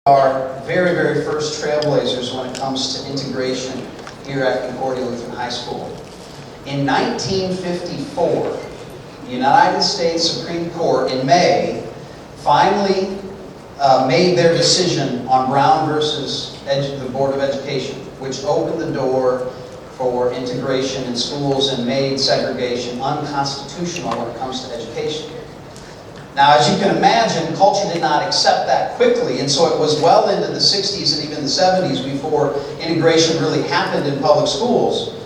Our very, very first trailblazers when it comes to integration here at Concordia Lutheran High School. In 1954, the United States Supreme Court in May finally made their decision on Brown versus the Board of Education, which opened the door for integration in schools and made segregation unconstitutional when it comes to education. Now, as you can imagine, culture did not accept that quickly, and so it was well into the 60s and even the 70s before integration really happened in public schools.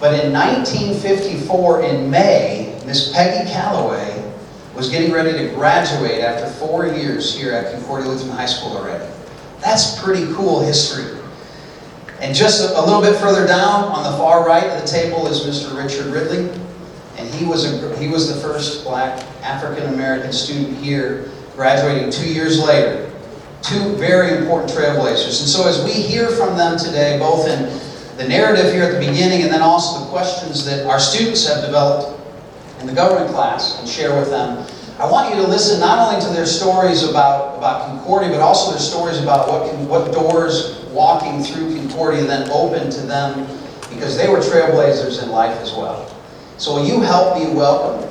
But in 1954, in May, Miss Peggy Calloway was getting ready to graduate after 4 years here at Concordia Lutheran High School already. That's pretty cool history. And just a little bit further down on the far right of the table is Mr. Richard Ridley. And he was the first black African-American student here, graduating 2 years later. Two very important trailblazers. And so as we hear from them today, both in the narrative here at the beginning and then also the questions that our students have developed in the government class and share with them, I want you to listen not only to their stories about Concordia, but also their stories about what doors walking through Concordia then opened to them, because they were trailblazers in life as well. So will you help me welcome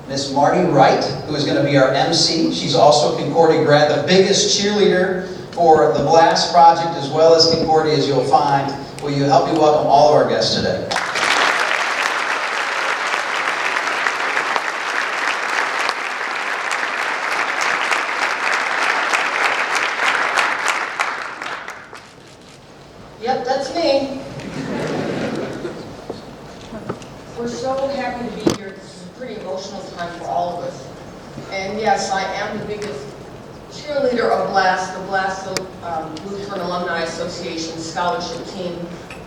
Miss Marty Wright, who is going to be our MC. She's also a Concordia grad, the biggest cheerleader for the BLAST project as well as Concordia, as you'll find. Will you help me welcome all of our guests today? Yep, that's me. We're so happy to be here. This is a pretty emotional time for all of us. And yes, I am the biggest cheerleader of BLAST, the BLAST Lutheran Alumni Association scholarship team,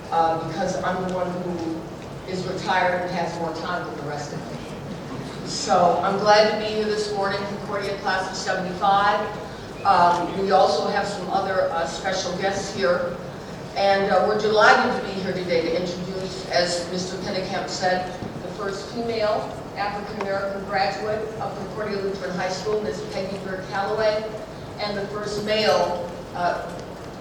because I'm the one who is retired and has more time than the rest of them. So I'm glad to be here this morning, Concordia Class of 75. We also have some other special guests here. And we're delighted to be here today to introduce, as Mr. Pennicamp said, the first female African-American graduate of Concordia Lutheran High School, Ms. Peggy Greer Calloway, and the first male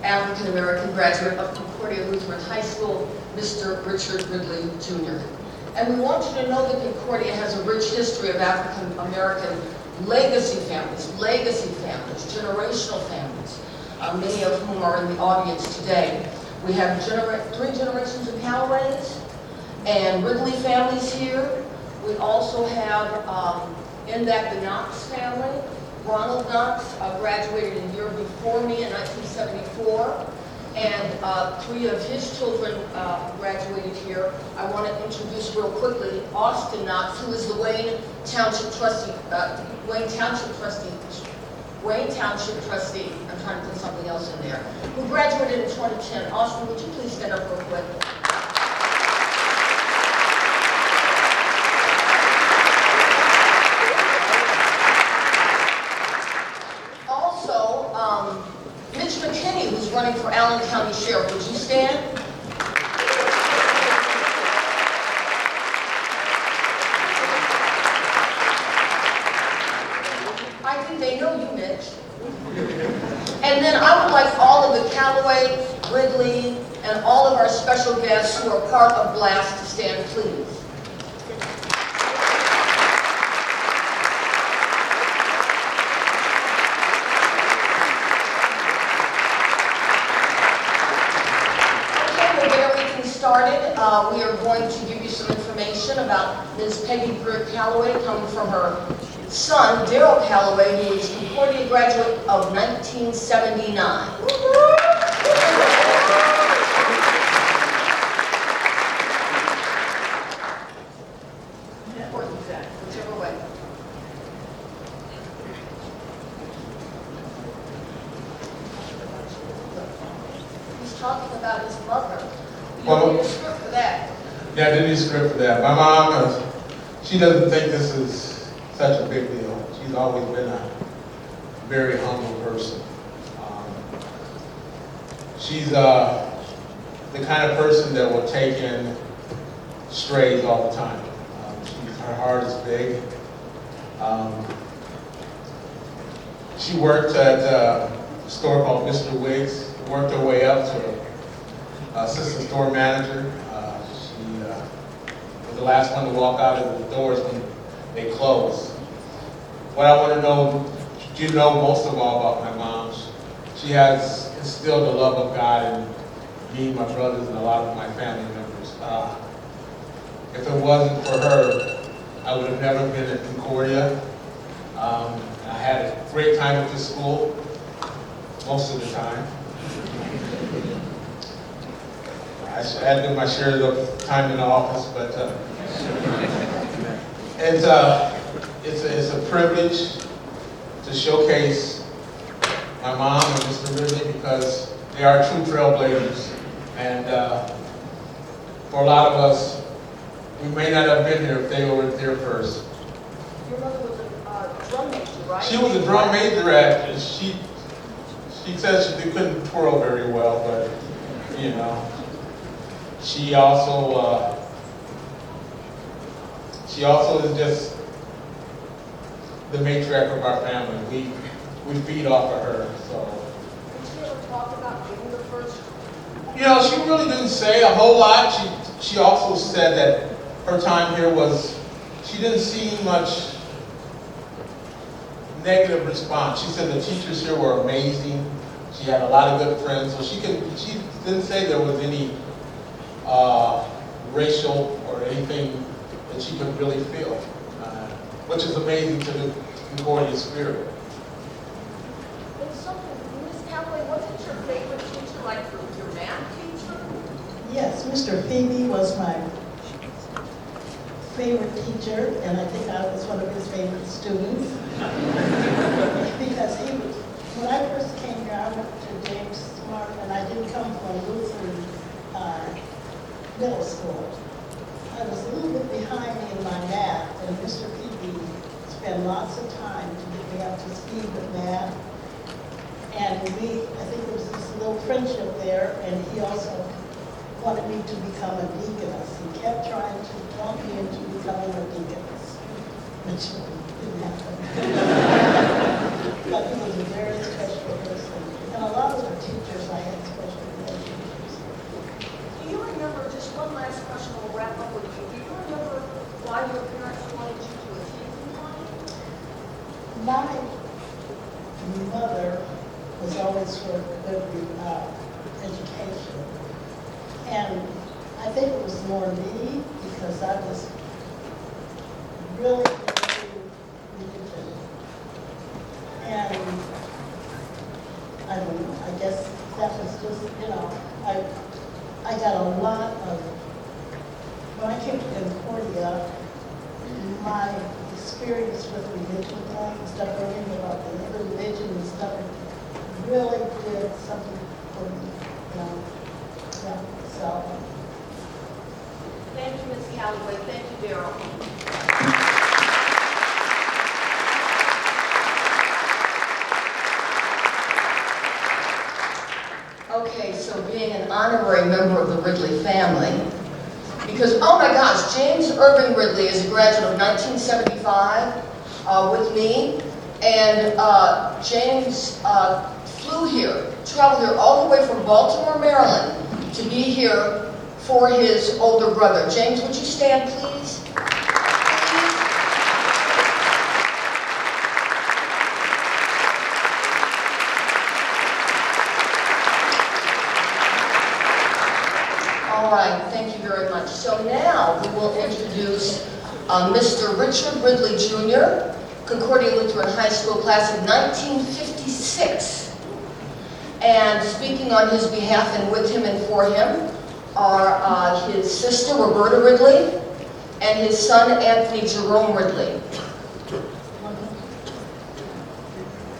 African-American graduate of Concordia Lutheran High School, Mr. Richard Ridley Jr. And we want you to know that Concordia has a rich history of African-American legacy families, generational families, many of whom are in the audience today. We have 3 generations of Calloways and Ridley families here. We also have, in that, the Knox family. Ronald Knox graduated a year before me in 1974, and 3 of his children graduated here. I want to introduce real quickly Austin Knox, who is the Wayne Township trustee. I'm trying to put something else in there. Who graduated in 2010. Austin, would you please stand up real quick? Also, Mitch McKinney, who's running for Allen County Sheriff. Would you stand? I think they know you, Mitch. And then I would like all of the Calloway, Ridley, and all of our special guests who are part of BLAST to stand, please. Okay, we'll get everything started. We are going to give you some information about Ms. Peggy Greer Calloway, coming from her son, Darryl Calloway, who is a Concordia graduate of 1979. Or exact, whichever way. He's talking about his mother. You don't need a script for that. Yeah, I didn't need a script for that. My mom, she doesn't think this is such a big deal. She's always been a very humble person. She's the kind of person that will take in strays all the time. Her heart is big. She worked at store called Mr. Wiggs, worked her way up to assistant store manager. She was the last one to walk out of the doors when they closed. What I want to know, you know most of all about my mom. She has instilled the love of God in me, my brothers, and a lot of my family members. If it wasn't for her, I would have never been at Concordia. I had a great time at this school, most of the time. I had to do my share of time in the office, but it's a privilege to showcase my mom and Mr. Ridley because they are true trailblazers. And for a lot of us, we may not have been here if they were there first. Your mother was a drum major, right? She was a drum major at, she said she couldn't twirl very well, but, you know. She also is just the matriarch of our family. We feed off of her, so. Did she ever talk about being the first? You know, she really didn't say a whole lot. She also said that her time here she didn't see much negative response. She said the teachers here were amazing. She had a lot of good friends, so she didn't say there was any racial or anything that she could really feel, which is amazing to the Concordia spirit. And so, Ms. Calloway, wasn't your favorite teacher like your math teacher? Yes, Mr. Phoebe was my favorite teacher, and I think I was one of his favorite students. Because when I first came here, I went to James Smart, and I didn't come from Lutheran middle school. I was a little bit behind in my math, and Mr. Phoebe spent lots of time to get me up to speed with math. And I think there was this little friendship there, and he also wanted me to become a deaconess. He kept trying to talk me into becoming a deaconess, which didn't happen. But he was a very special person. And a lot of the teachers I had special relationships. Do you remember, just one last question, we'll wrap up with you. Do you remember why your parents wanted you to attend Concordia? My mother was always for good education. And I think it was more me because I was really into religion. And I don't know, I guess that was just, I got a lot of, when I came to Concordia, my experience with religion and stuff, learning about the other religion and stuff, really did something for me, Yeah, so. Thank you, Ms. Calloway. Thank you, Darryl. Okay, so being an honorary member of the Ridley family, because, oh my gosh, James Irving Ridley is a graduate of 1975 with me, and James traveled here all the way from Baltimore, Maryland, to be here for his older brother. James, would you stand, please? All right, thank you very much. So now we will introduce Mr. Richard Ridley Jr., Concordia Lutheran High School class of 1956. And speaking on his behalf and with him and for him are his sister, Roberta Ridley, and his son, Anthony Jerome Ridley.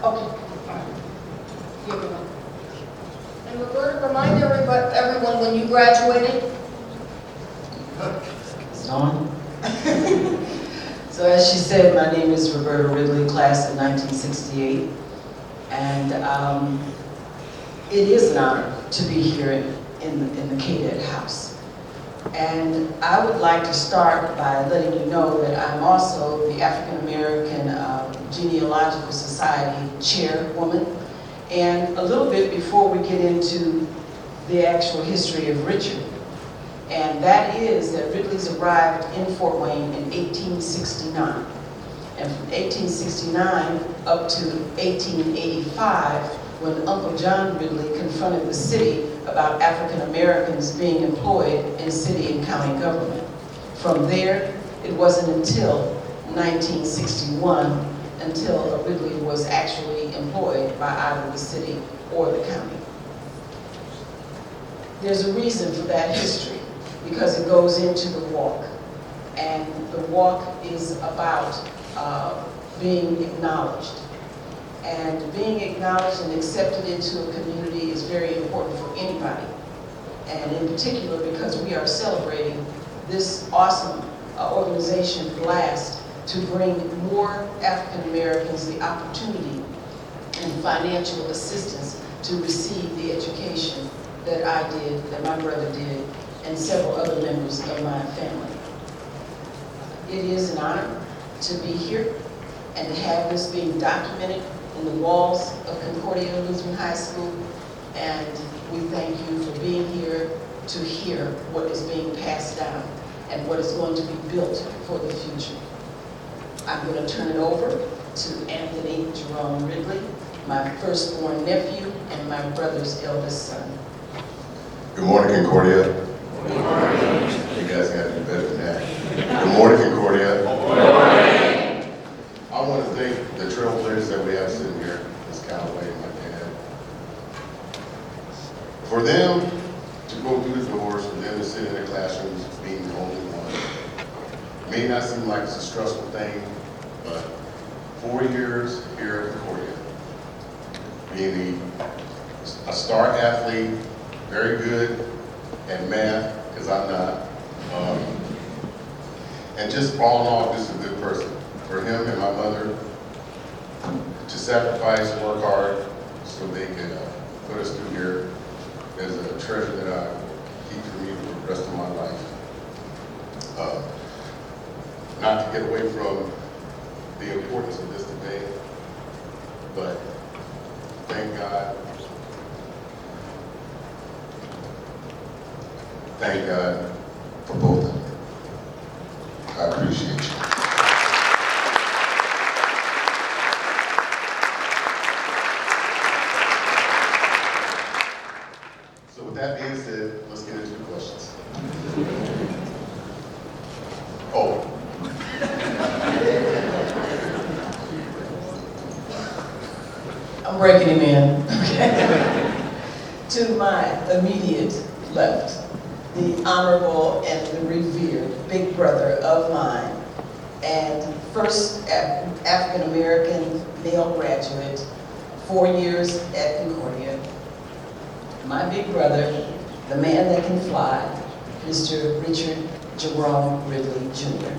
Okay. Here we go. And Roberta, remind everyone when you graduated. It's on. So as she said, my name is Roberta Ridley, class of 1968. And it is an honor to be here in the Cadet House. And I would like to start by letting you know that I'm also the African American Genealogical Society chairwoman. And a little bit before we get into the actual history of Richard, and that is that Ridleys arrived in Fort Wayne in 1869. And from 1869 up to 1885, when Uncle John Ridley confronted the city about African Americans being employed in city and county government. From there, it wasn't until 1961 until Ridley was actually employed by either the city or the county. There's a reason for that history, because it goes into the walk. And the walk is about being acknowledged. And being acknowledged and accepted into a community is very important for anybody. And in particular, because we are celebrating this awesome organization, BLAST, to bring more African Americans the opportunity and financial assistance to receive the education that I did, that my brother did, and several other members of my family. It is an honor to be here and to have this being documented in the walls of Concordia Lutheran High School, and we thank you for being here to hear what is being passed down and what is going to be built for the future. I'm going to turn it over to Anthony Jerome Ridley, my firstborn nephew and my brother's eldest son. Good morning, Concordia. Good morning. You guys got to do better than that. Good morning, Concordia. Good morning. I want to thank the Trailblazers that we have sitting here, Ms. Calloway and my dad. For them to go through the doors, for them to sit in their classrooms being the only one. It may not seem like it's a stressful thing, but 4 years here at Concordia, being a star athlete, very good at math, because I'm not. And just all in all, just a good person. For him and my mother to sacrifice, work hard, so they can put us through here is a treasure that I keep for me for the rest of my life. Not to get away from the importance of this debate, but thank God. Thank God for both of you. I appreciate you. So with that being said, let's get into the questions. Oh. I'm breaking him in. To my immediate left, the honorable and the revered big brother of mine, and first African American male graduate, 4 years at Concordia. My big brother, the man that can fly, Mr. Richard Jerome Ridley Jr.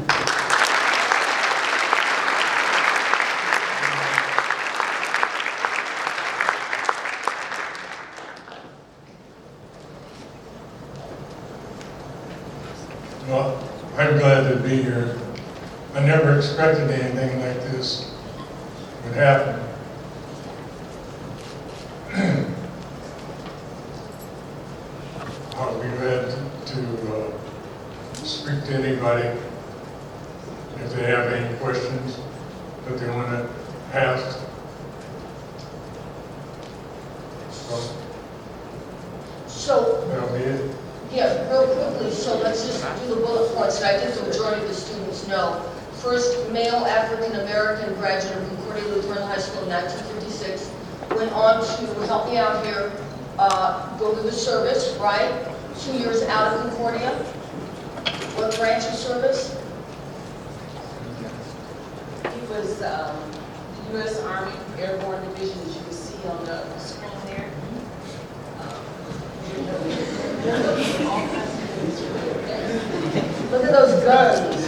Well, I'm glad to be here. I never expected anything like this would happen. I'll be glad to speak to anybody if they have any questions that they want to ask. So, That'll be it. yeah, real quickly, so let's just do the bullet points that I think the majority of the students know. First, male African-American graduate of Concordia Lutheran High School in 1956, went on to, help me out here, go to the service, right? 2 years out of Concordia. What branch of service? He was U.S. Army Airborne Division, as you can see on the screen there. Look at those guns.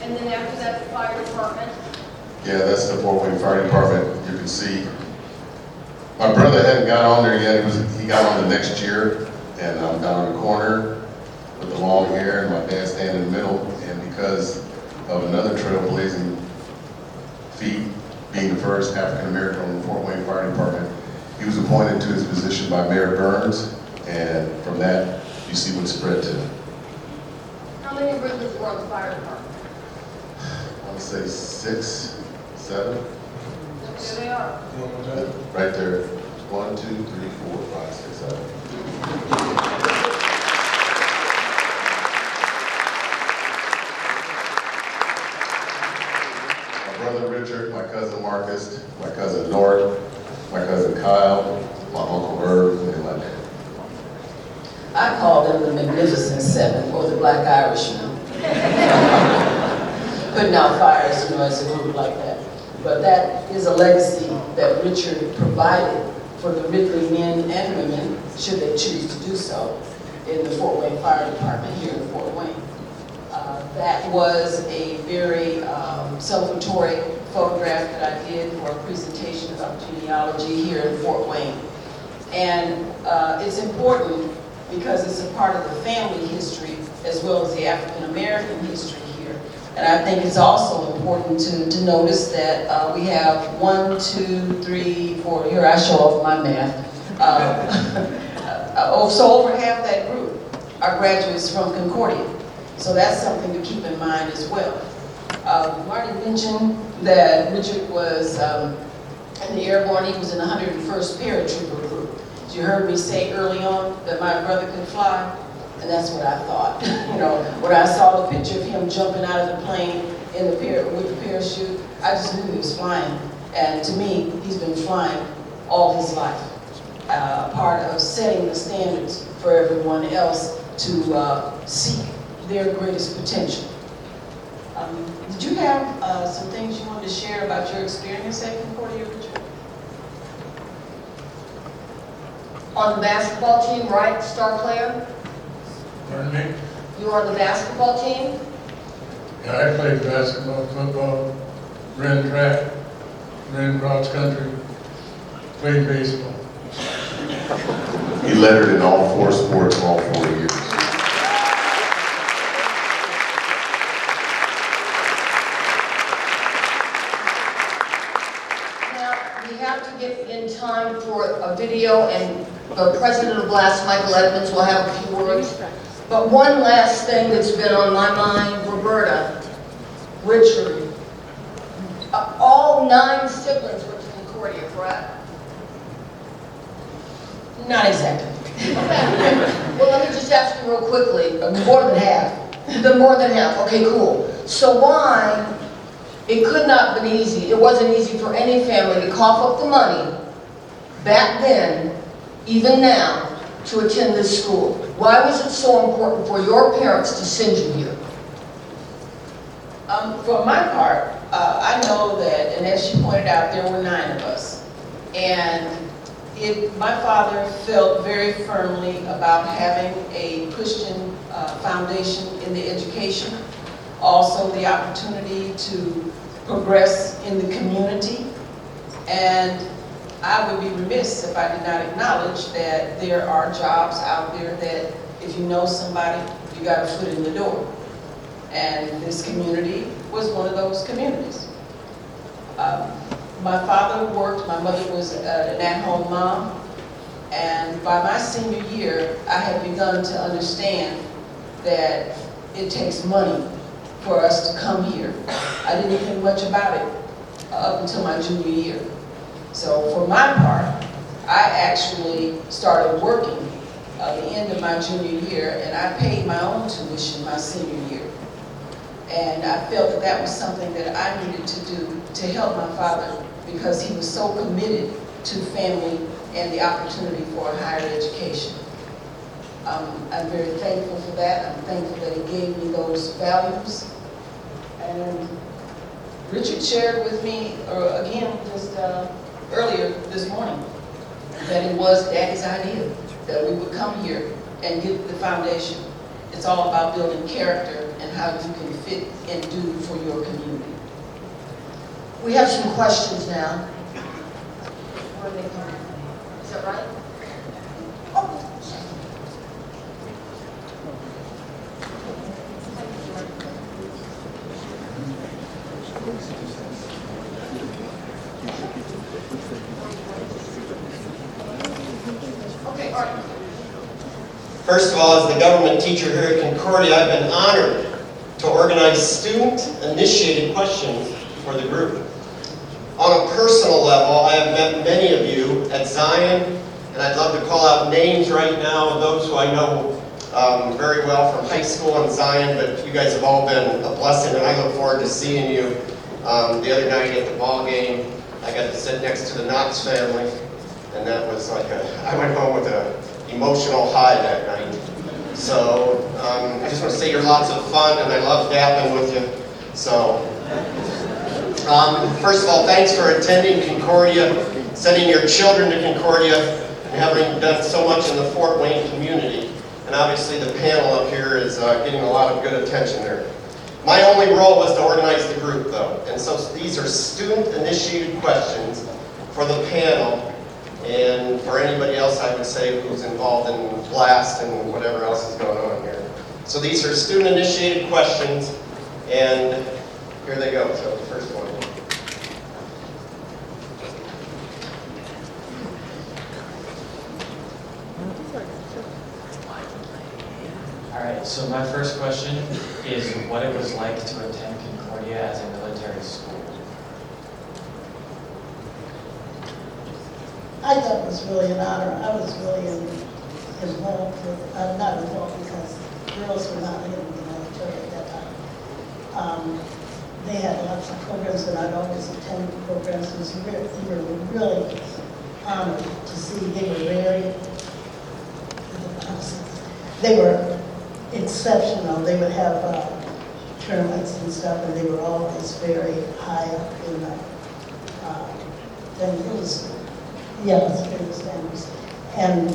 And then after that, the fire department. Yeah, that's the Fort Wayne Fire Department. You can see. My brother hadn't got on there yet. He got on the next year, and I'm down in the corner. with the long hair, and my dad standing in the middle. And because of another trailblazing feat, being the first African American on the Fort Wayne Fire Department, he was appointed to his position by Mayor Burns, and from that, you see what it spread to. How many Ridleys were on the fire department? I would say 6, 7, There they are. right there. 1, 2, 3, 4, 5, 6, 7. My brother Richard, my cousin Marcus, my cousin Nort, my cousin Kyle, my uncle Herb, and my dad. I call them the Magnificent Seven, or the Black Irishmen. Putting out fires, as a group like that. But that is a legacy that Richard provided for the Ridley men and women, should they choose to do so, in the Fort Wayne Fire Department here in Fort Wayne. That was a very celebratory photograph that I did for a presentation about genealogy here in Fort Wayne. And it's important because it's a part of the family history as well as the African American history here. And I think it's also important to notice that we have 1, 2, 3, 4, here I show off my math. So over half that group are graduates from Concordia. So that's something to keep in mind as well. Marty mentioned that Richard was in the Airborne. He was in the 101st Paratrooper Group. You heard me say early on that my brother could fly, and that's what I thought. When I saw the picture of him jumping out of the plane with the parachute, I just knew he was flying. And to me, he's been flying all his life. Part of setting the standards for everyone else to seek their greatest potential. Did you have some things you wanted to share about your experience at Concordia, Richard? On the basketball team, right, star player? Pardon me? You were on the basketball team? Yeah, I played basketball, football, ran track, ran cross country, played baseball. He lettered in all 4 sports for all 4 years. Now, we have to get in time for a video, and the president of Blast, Michael Edmonds, will have a few words. But one last thing that's been on my mind, Roberta, Richard, all 9 siblings went to Concordia, correct? Not exactly. Well, let me just ask you real quickly. More than half. More than half, okay, cool. So why, it could not have been easy, it wasn't easy for any family to cough up the money back then, even now, to attend this school? Why was it so important for your parents to send you here? For my part, I know that, and as she pointed out, there were 9 of us. And my father felt very firmly about having a Christian foundation in the education, also the opportunity to progress in the community. And I would be remiss if I did not acknowledge that there are jobs out there that if you know somebody, you got a foot in the door. And this community was one of those communities. My father worked, my mother was an at-home mom, and by my senior year, I had begun to understand that it takes money for us to come here. I didn't think much about it up until my junior year. So for my part, I actually started working at the end of my junior year, and I paid my own tuition my senior year. And I felt that that was something that I needed to do to help my father, because he was so committed to family and the opportunity for a higher education. I'm very thankful for that. I'm thankful that he gave me those values. And Richard shared with me, again, just earlier this morning, that it was Daddy's idea that we would come here and get the foundation. It's all about building character and how you can fit and do for your community. We have some questions now. Where are they coming? Is that right? Okay, all right. First of all, as the government teacher here at Concordia, I've been honored to organize student-initiated questions for the group. On a personal level, I have met many of you at Zion, and I'd love to call out names right now of those who I know very well from high school and Zion, but you guys have all been a blessing, and I look forward to seeing you the other night at the ball game. I got to sit next to the Knox family, and that was like I went home with an emotional high that night. So I just want to say you're lots of fun, and I love dapping with you. So first of all, thanks for attending Concordia, sending your children to Concordia, and having done so much in the Fort Wayne community. And obviously the panel up here is getting a lot of good attention there. My only role was to organize the group, though. And so these are student-initiated questions for the panel, and for anybody else, I would say, who's involved in BLAST and whatever else is going on here. So these are student-initiated questions, and here they go. So the first one. All right, so my first question is what it was like to attend Concordia as a military school. I thought it was really an honor. I was really involved with, not involved because girls were not in the military at that time. They had lots of programs, and I'd always attend programs. It was we were really honored to see. They were exceptional. They would have tournaments and stuff, and they were always very high up in the, and it was, yeah, it was very standards. And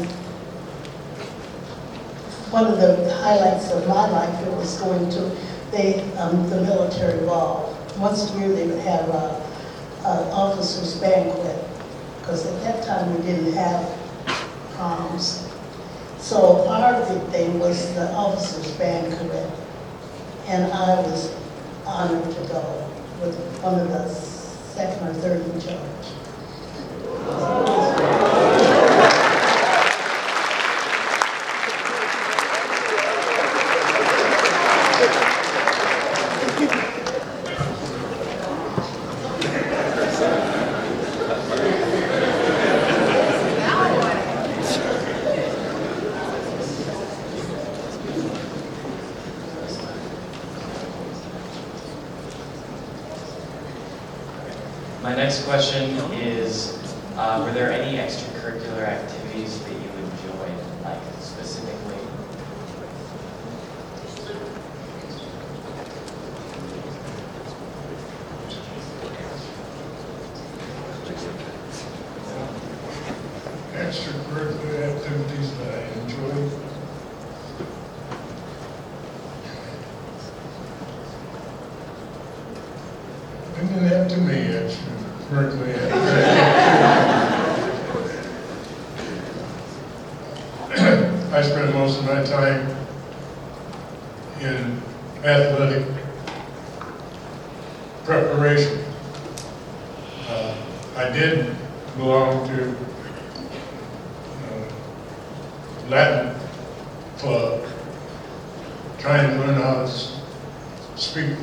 one of the highlights of my life, it was going to the military ball. Once a year they would have an officers banquet, because at that time we didn't have proms. So our big thing was the officers banquet, and I was honored to go with one of the second or third in charge. My next question is, were there any extracurricular activities that you enjoyed, like specifically? Extracurricular activities that I enjoy. It didn't have to me, extracurricular activities. I spent most of my time in athletic preparation. I did belong to Latin club, trying to learn how to speak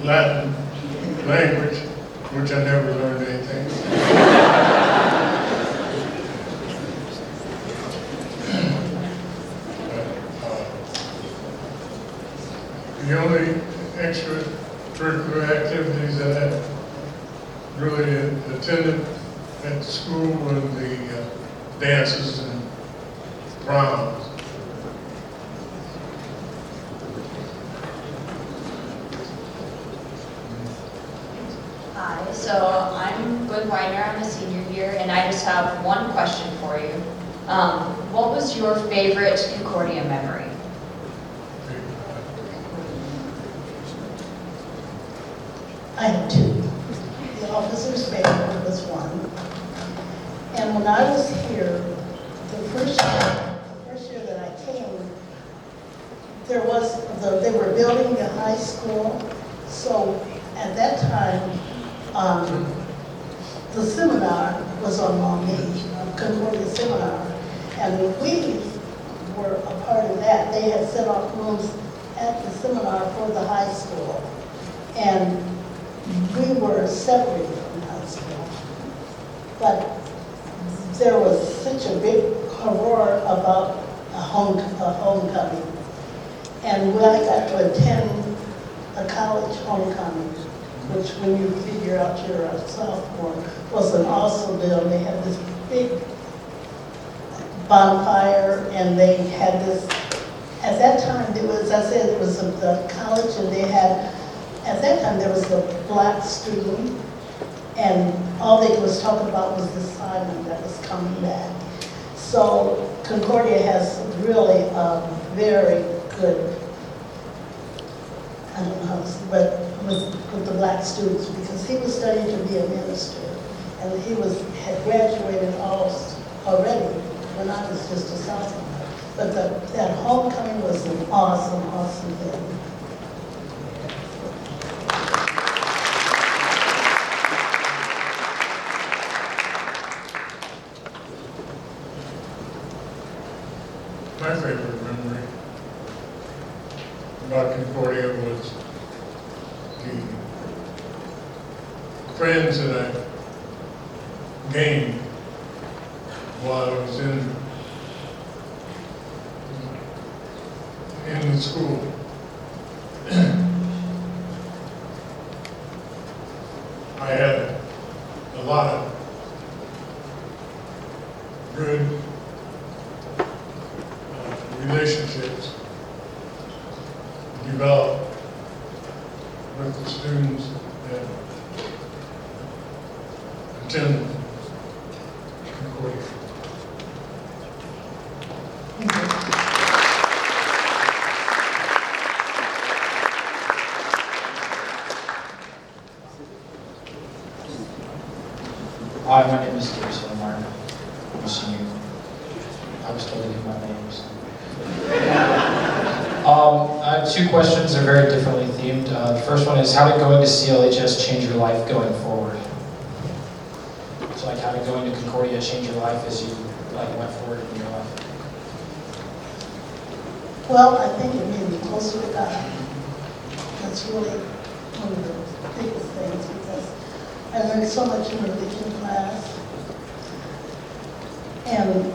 Latin language, which I never learned anything. The only extracurricular activities that I really attended at school were the dances and proms. Hi, so I'm Gwen Weiner, I'm a senior here, and I just have one question for you. What was your favorite Concordia memory? I had two. The officer's banquet was one. And when I was here, the first year that I came, they were building the high school, so at that time, the seminar was on Long Beach, Concordia Seminar, and we were a part of that. They had set up rooms at the seminar for the high school, and we were separated from the high school. But there was such a big roar about a homecoming. And when I got to attend a college homecoming, which when you figure out you're a sophomore, was an awesome deal. They had this big bonfire, and they had this, at that time, there was, I said, it was the college, and they had, at that time, there was a black student, and all they was talking about was the Simon that was coming back. So Concordia has really a very good, I don't know how to say, but with the black students, because he was studying to be a minister, and he had graduated already when I was just a sophomore. But that homecoming was an awesome, awesome thing. My favorite memory about Concordia was the friends that I gained while I was in the school. I had a lot of good relationships developed with the students that attended Concordia. Hi, my name is Darryl Calloway. I'm a senior. I was told to give my names. I have two questions. They're very differently themed. The first one is, how did going to CLHS change your life going forward? So, like, how did going to Concordia change your life as you went forward in your life? Well, I think it made me closer to God. That's really one of the biggest things, because I learned so much in religion class, and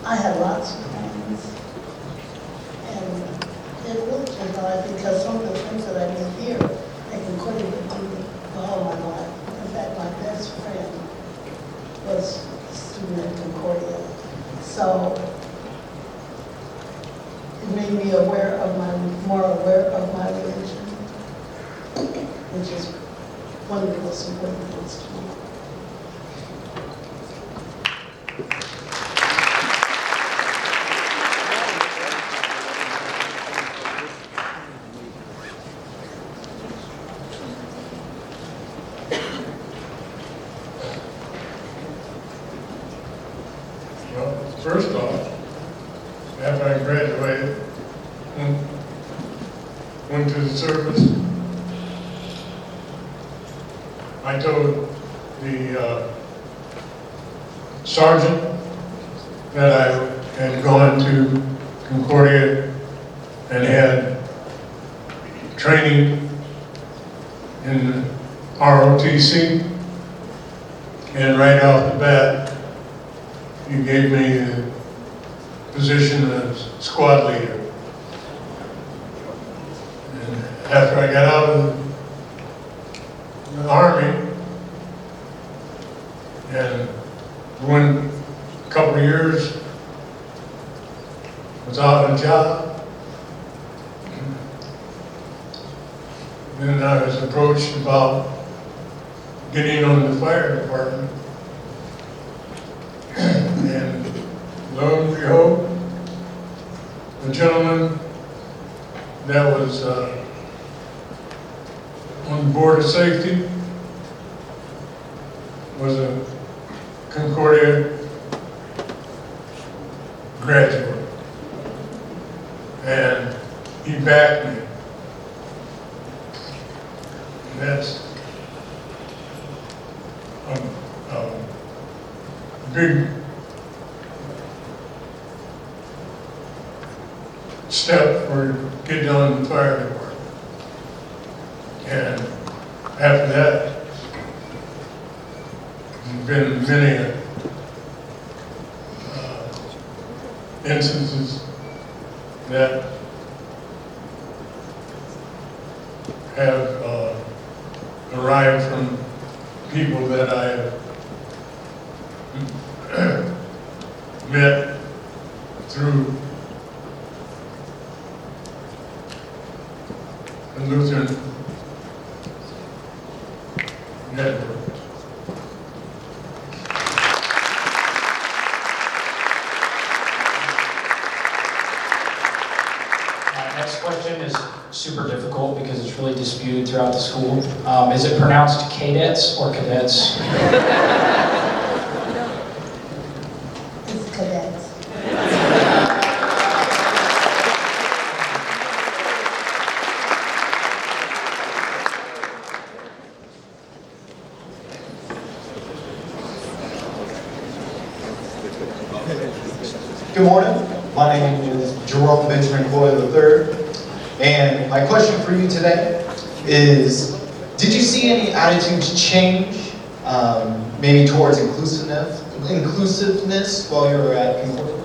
I had lots of friends, and it really changed my life, because some of the things that I did here, I Concordia would do all my life. In fact, my best friend was a student at Concordia, so it made me more aware of my religion, which is one of the most important things to me. Well, first off, after I graduated, went to the service, I told the sergeant that I had gone to Concordia and had training in ROTC, and right off the bat, he gave me the position as squad leader. And after I got out of the Army, and went a couple of years without a job, then I was approached about getting on the fire department. And lo and behold, the gentleman that was on the board of safety was a Concordia graduate, and he backed me. And that's a big step for getting on the fire department. And after that, there's been many instances that have arrived from people that I have met through the Lutheran network. Next question is super difficult because it's really disputed throughout the school. Is it pronounced cadets or cadets? It's cadets. Good morning. My name is Jerome Benjamin Calloway III, and my question for you today is, did you see any attitudes change, maybe towards inclusiveness while you were at Concordia?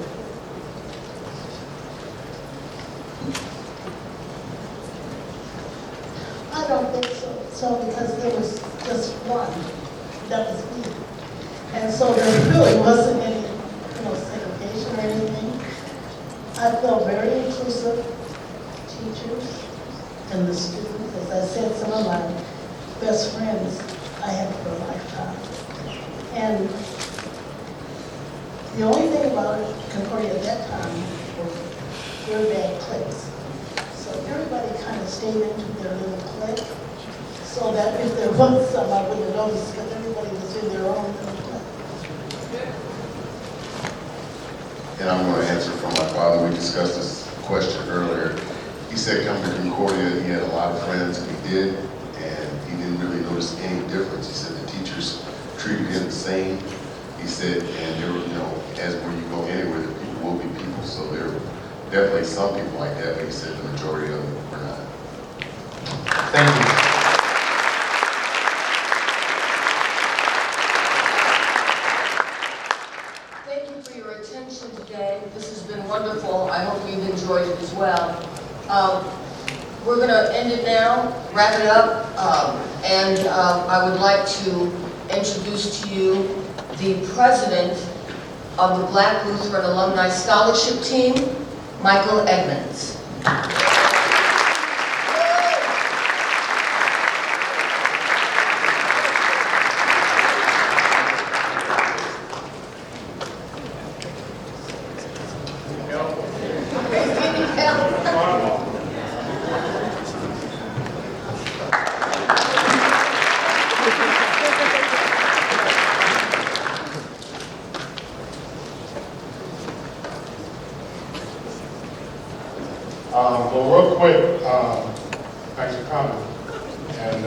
I don't think so. So because there was just one, that was me. And so there really wasn't any, segregation or anything. I felt very inclusive, teachers and the students. As I said, some of my best friends I had for a lifetime. And the only thing about Concordia at that time was very bad cliques. So everybody kind of stayed into their little clique, so that if there was some, I wouldn't have noticed because everybody was in their own little clique. And I'm going to answer from my father. We discussed this question earlier. He said coming to Concordia, he had a lot of friends, and he did, and he didn't really notice any difference. He said the teachers treated him the same. He said, and there were, as when you go anywhere, the people will be people. So there were definitely some people like that, but he said the majority of them were not. Thank you. Thank you for your attention today. This has been wonderful. I hope you've enjoyed it as well. We're going to end it now, wrap it up, and I would like to introduce to you the president of the Black Lutheran Alumni Scholarship Team, Michael Edmonds. Well, real quick, thanks for coming. And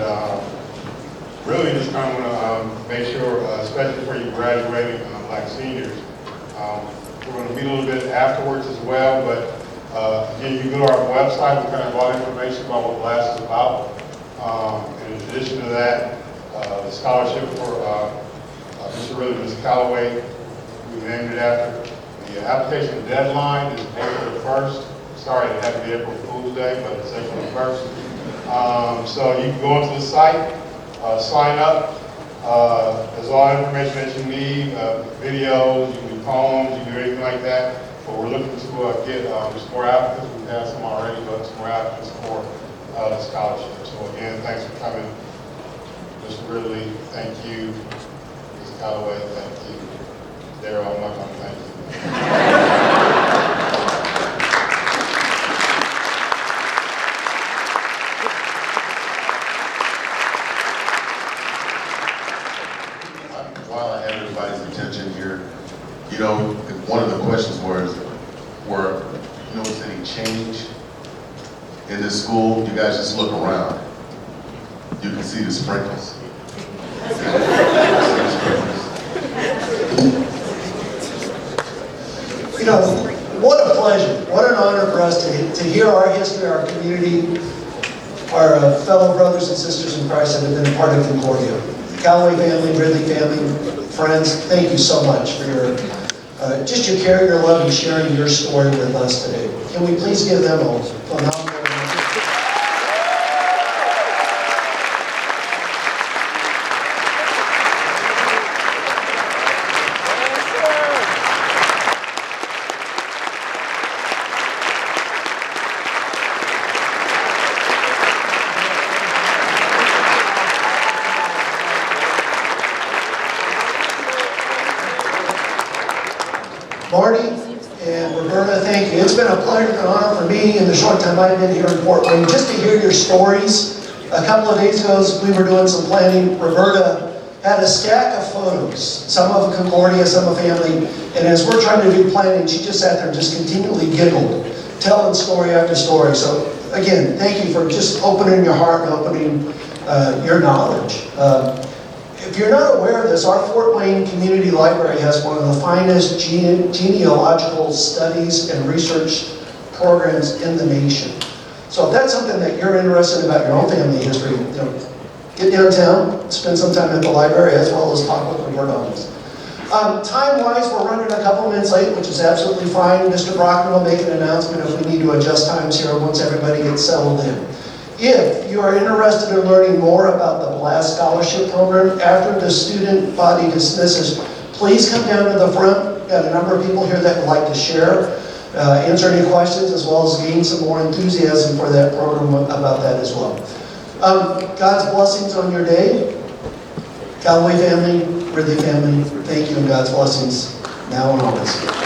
really just kind of want to make sure, especially for you graduating Black seniors, we're going to meet a little bit afterwards as well, but again, you can go to our website, we kind of have all the information about what BLAST is about. In addition to that, the scholarship for Mr. Ridley, Ms. Calloway, we named it after. The application deadline is April 1st. Sorry, it had to be April Fool's Day, but it's April 1st. So you can go into the site, sign up. There's all the information that you need, videos, you can do poems, you can do anything like that. But we're looking to get some more applicants. We've had some already, but some more applicants for the scholarship. So again, thanks for coming. Mr. Ridley, thank you. Ms. Calloway, thank you. Darryl, I'm not going to thank you. While I have everybody's attention here, one of the questions was, you notice any change in this school? You guys just look around. you can see the sprinkles. You know, what a pleasure, what an honor for us to hear our history, our community, our fellow brothers and sisters in Christ that have been a part of Concordia. Calloway family, Ridley family, friends, thank you so much for your, just your care, your love, and sharing your story with us today. Can we please give them a phenomenal Marty and Roberta, thank you. It's been a pleasure and honor for me in the short time I've been here in Fort Wayne just to hear your stories. A couple of days ago, as we were doing some planning, Roberta had a stack of photos, some of Concordia, some of family, and as we're trying to do planning, she just sat there and just continually giggled, telling story after story. So again, thank you for just opening your heart and opening your knowledge. If you're not aware of this, our Fort Wayne Community Library has one of the finest genealogical studies and research programs in the nation. So if that's something that you're interested in about your own family history, you know, get downtown, spend some time at the library, as well as talk with Roberta on this. Time-wise, we're running a couple minutes late, which is absolutely fine. Mr. Brockman will make an announcement if we need to adjust times here once everybody gets settled in. If you are interested in learning more about the BLAST Scholarship Program, after the student body dismisses, please come down to the front. We've got a number of people here that would like to share, answer any questions, as well as gain some more enthusiasm for that program about that as well. God's blessings on your day. Calloway family, Ridley family, thank you, and God's blessings now and always.